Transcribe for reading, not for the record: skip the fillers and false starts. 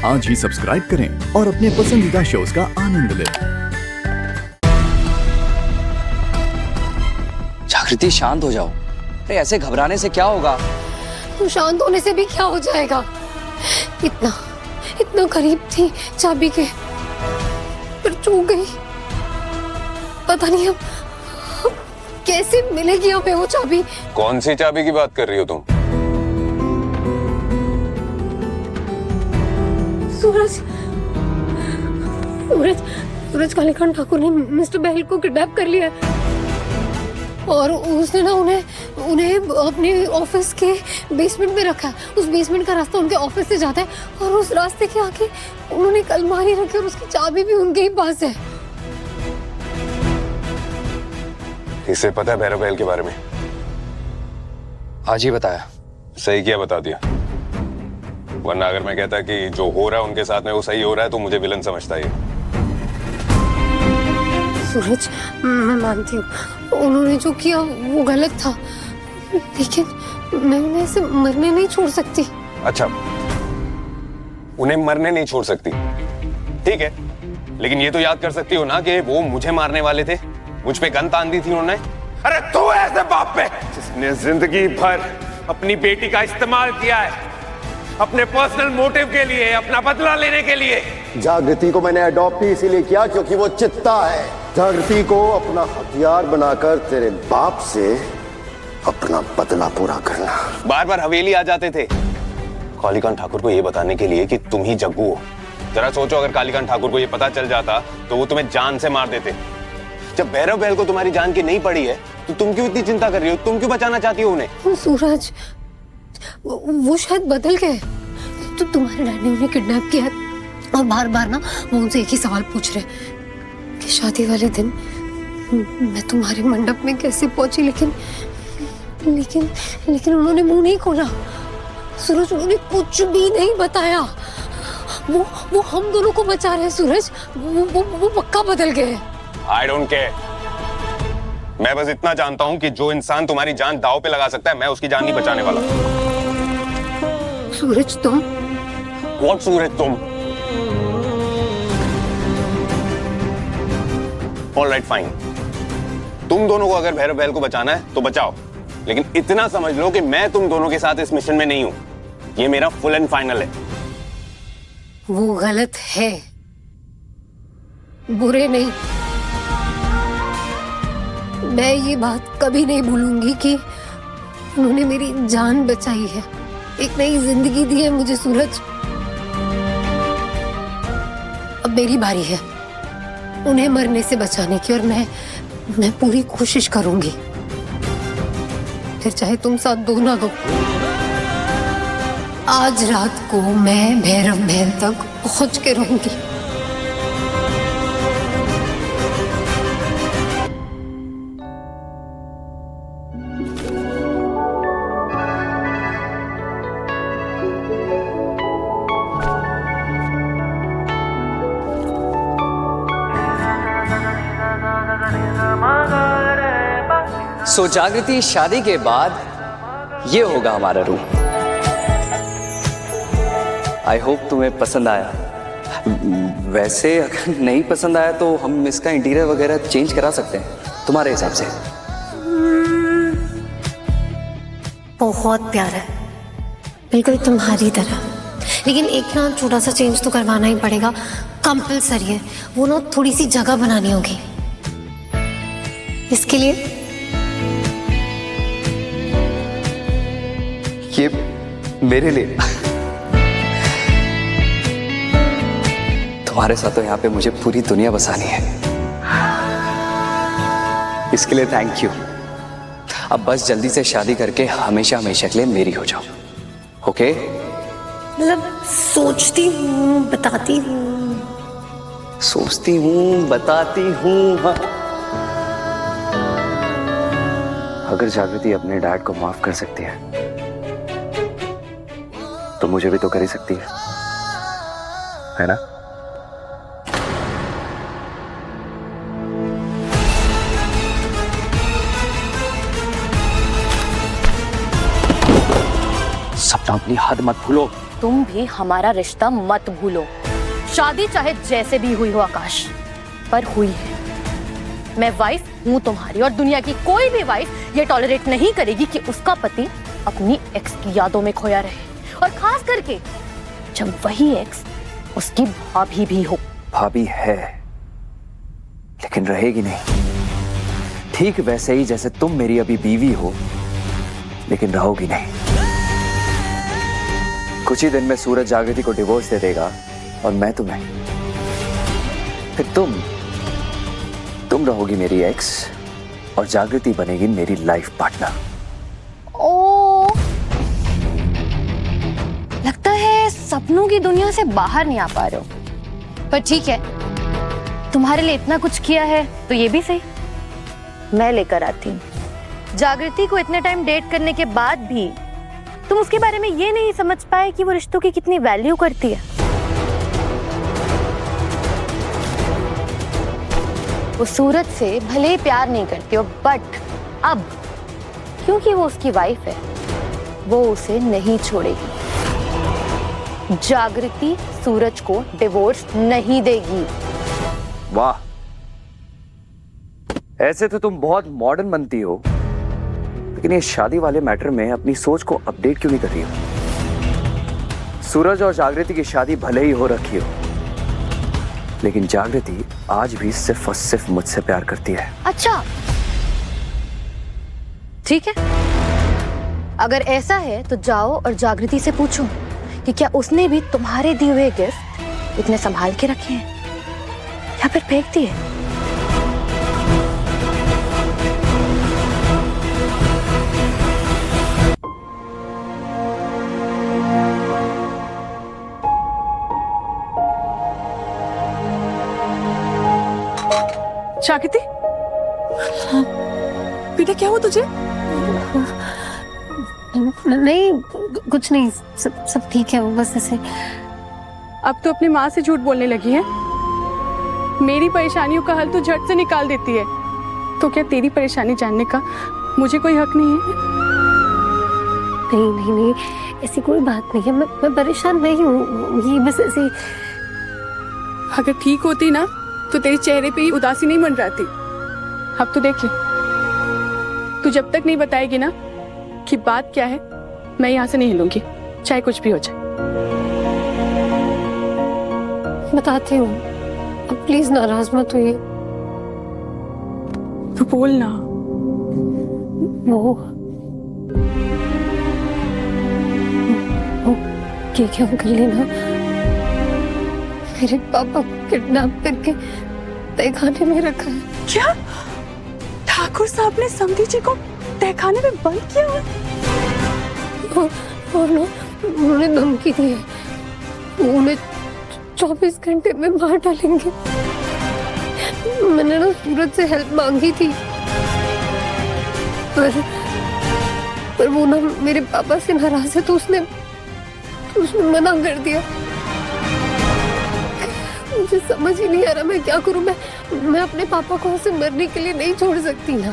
आज ही सब्सक्राइब करें और अपने पसंदीदा शोज का आनंद लें। जागृति शांत हो जाओ। अरे ऐसे घबराने से क्या होगा? तो शांत होने से भी क्या हो जाएगा? इतना इतना करीब थी चाबी के, पर चूक गई। पता नहीं अब कैसे मिलेगी हमें वो चाबी। कौन सी चाबी की बात कर रही हो तुम? सूरज सूरज सूरज कालीकांत ठाकुर ने मिस्टर बहल को किडनैप कर लिया है और उसने ना उन्हें अपने ऑफिस के बेसमेंट में रखा है। उस बेसमेंट का रास्ता उनके ऑफिस से जाता है और उस रास्ते के आगे उन्होंने एक अलमारी रखी और उसकी चाबी भी उनके ही पास है। इसे पता है भैरव बहल के बारे में? आज ही बताया। सही किया बता दिया, वरना अगर मैं कहता कि जो हो रहा है उनके साथ में वो सही हो रहा है तो मुझे विलन समझता है। सूरज मैं मानती हूँ उन्होंने जो किया वो गलत था, लेकिन मैं उन्हें ऐसे मरने नहीं छोड़ सकती। अच्छा, उन्हें मरने नहीं छोड़ सकती, ठीक है, लेकिन ये तो याद कर सकती हो ना कि वो मुझे मारने वाले थे, मुझ पे गन तान दी थी उन्होंने। अरे तू ऐसे बाप पे जिसने जिंदगी भर अपनी बेटी का इस्तेमाल किया है अपने पर्सनल मोटिव के लिए, अपना बदला लेने के लिए। जागृति को मैंने अडॉप्ट ही इसीलिए किया क्योंकि वो चित्ता है। जागृति को अपना हथियार बनाकर तेरे बाप से अपना बदला पूरा करना। बार बार हवेली आ जाते थे कालीकांत ठाकुर को ये बताने के लिए कि तुम ही जग्गू हो। जरा सोचो अगर कालीकांत ठाकुर को ये पता चल जाता तो वो तुम्हें जान से मार देते। जब भैरव बहल को तुम्हारी जान की नहीं पड़ी है तो तुम क्यों इतनी चिंता कर रही हो? तुम क्यों बचाना चाहती हो उन्हें? सूरज वो शायद बदल गए। तो तुम्हारे डैड ने उन्हें किडनैप किया और बार बार ना वो उनसे एक ही सवाल पूछ रहे कि शादी वाले दिन मैं तुम्हारे मंडप में कैसे पहुंची, लेकिन लेकिन लेकिन उन्होंने मुंह नहीं खोला। सूरज उन्होंने कुछ भी नहीं बताया। वो हम दोनों को बचा रहे हैं सूरज। वो पक्का बदल गए। I don't care। मैं बस इतना जानता हूं कि जो इंसान तुम्हारी जान दांव पे लगा सकता है मैं उसकी जान नहीं बचाने वाला। सूरज तुम? What सूरज तुम? All right, fine। तुम दोनों को अगर भैरव बहल को बचाना है तो बचाओ, लेकिन इतना समझ लो कि मैं तुम दोनों के साथ इस मिशन में नहीं हूं। ये मेरा फुल एंड फाइनल है। वो गलत है, बुरे नहीं। मैं ये बात कभी नहीं भूलूंगी कि उन्होंने मेरी जान बचाई है, एक नई जिंदगी दी है मुझे सूरज। अब मेरी बारी है उन्हें मरने से बचाने की और मैं पूरी कोशिश करूंगी, फिर चाहे तुम साथ दो ना दो। आज रात को मैं भैरव महल तक पहुंच के रहूंगी। सो जागृति, शादी के बाद ये होगा हमारा रूम। आई होप तुम्हें पसंद आया। वैसे अगर नहीं पसंद आया तो हम इसका इंटीरियर वगैरह चेंज करा सकते हैं तुम्हारे हिसाब से। बहुत प्यारा है, बिल्कुल तुम्हारी तरह, लेकिन एक ना छोटा सा चेंज तो करवाना ही पड़ेगा, कंपलसरी है। वो ना थोड़ी सी जगह बनानी होगी इसके लिए। ये मेरे लिए? तुम्हारे साथ तो यहाँ पे मुझे पूरी दुनिया बसानी है, इसके लिए थैंक यू। अब बस जल्दी से शादी करके हमेशा हमेशा के लिए मेरी हो जाओ, ओके? मतलब सोचती हूँ, बताती हूँ। सोचती हूँ, बताती हूँ। हाँ। अगर जागृति अपने डैड को माफ कर सकती है तो मुझे भी तो कर ही सकती है ना? सपना, अपनी हद मत भूलो। तुम भी हमारा रिश्ता मत भूलो। शादी चाहे जैसे भी हुई हो आकाश, पर हुई है। मैं वाइफ हूं तुम्हारी, और दुनिया की कोई भी वाइफ ये टॉलरेट नहीं करेगी कि उसका पति अपनी एक्स की यादों में खोया रहे, और खास करके जब वही एक्स उसकी भाभी भी हो। भाभी है, लेकिन रहेगी नहीं। ठीक वैसे ही जैसे तुम मेरी अभी बीवी हो, लेकिन रहोगी नहीं। कुछ ही दिन में सूरज जागृति को डिवोर्स दे देगा, और मैं तुम्हें। फिर तुम रहोगी मेरी एक्स, और जागृति बनेगी मेरी लाइफ पार्टनर। ओ, लगता है सपनों की दुनिया से बाहर नहीं आ पा रहे हो, पर ठीक है, तुम्हारे लिए इतना कुछ किया है तो ये भी सही, मैं लेकर आती हूँ। जागृति को इतने टाइम डेट करने के बाद भी तुम उसके बारे में ये नहीं समझ पाए कि वो रिश्तों की कितनी वैल्यू करती है। वो सूरज से भले ही प्यार नहीं करती हो, बट अब क्योंकि वो उसकी वाइफ है, वो उसे नहीं छोड़ेगी। जागृति सूरज को डिवोर्स नहीं देगी। वाह, ऐसे तो तुम बहुत मॉडर्न बनती हो, लेकिन ये शादी वाले मैटर में अपनी सोच को अपडेट क्यों नहीं कर रही हो? सूरज और जागृति की शादी भले ही हो रखी हो, लेकिन जागृति आज भी सिर्फ और सिर्फ मुझसे प्यार करती है। अच्छा, ठीक है, अगर ऐसा है तो जाओ और जागृति से पूछो कि क्या उसने भी तुम्हारे दिए हुए गिफ्ट इतने संभाल के रखे हैं, या फिर फेंक दिए। जागृति, बेटा क्या हुआ तुझे? नहीं, कुछ नहीं, सब ठीक है। वो बस ऐसे। अब तो अपनी माँ से झूठ बोलने लगी है। मेरी परेशानियों का हल तो झट से निकाल देती है, तो क्या तेरी परेशानी जानने का मुझे कोई हक नहीं है? नहीं नहीं नहीं, ऐसी कोई बात नहीं है। मैं परेशान नहीं हूँ, ये बस ऐसी। अगर ठीक होती ना तो तेरे चेहरे पे ही उदासी नहीं मंडराती। अब तो देख ले, तू जब तक नहीं बताएगी ना कि बात क्या है, मैं यहाँ से नहीं हिलूंगी, चाहे कुछ भी हो जाए। बताती हूँ, अब प्लीज नाराज मत होइए। तू बोल ना। वो क्या कर लेना, मेरे पापा को किडनैप करके तहखाने में रखा है। क्या? ठाकुर साहब ने समधी जी को तहखाने में बंद किया है? और ना, उन्होंने धमकी दी है, वो उन्हें 24 घंटे में मार डालेंगे। मैंने ना सूरज से हेल्प मांगी थी, पर वो ना मेरे पापा से नाराज है, तो उसने मना कर दिया। मुझे समझ ही नहीं आ रहा मैं क्या करूं। मैं अपने पापा को ऐसे मरने के लिए नहीं छोड़ सकती ना।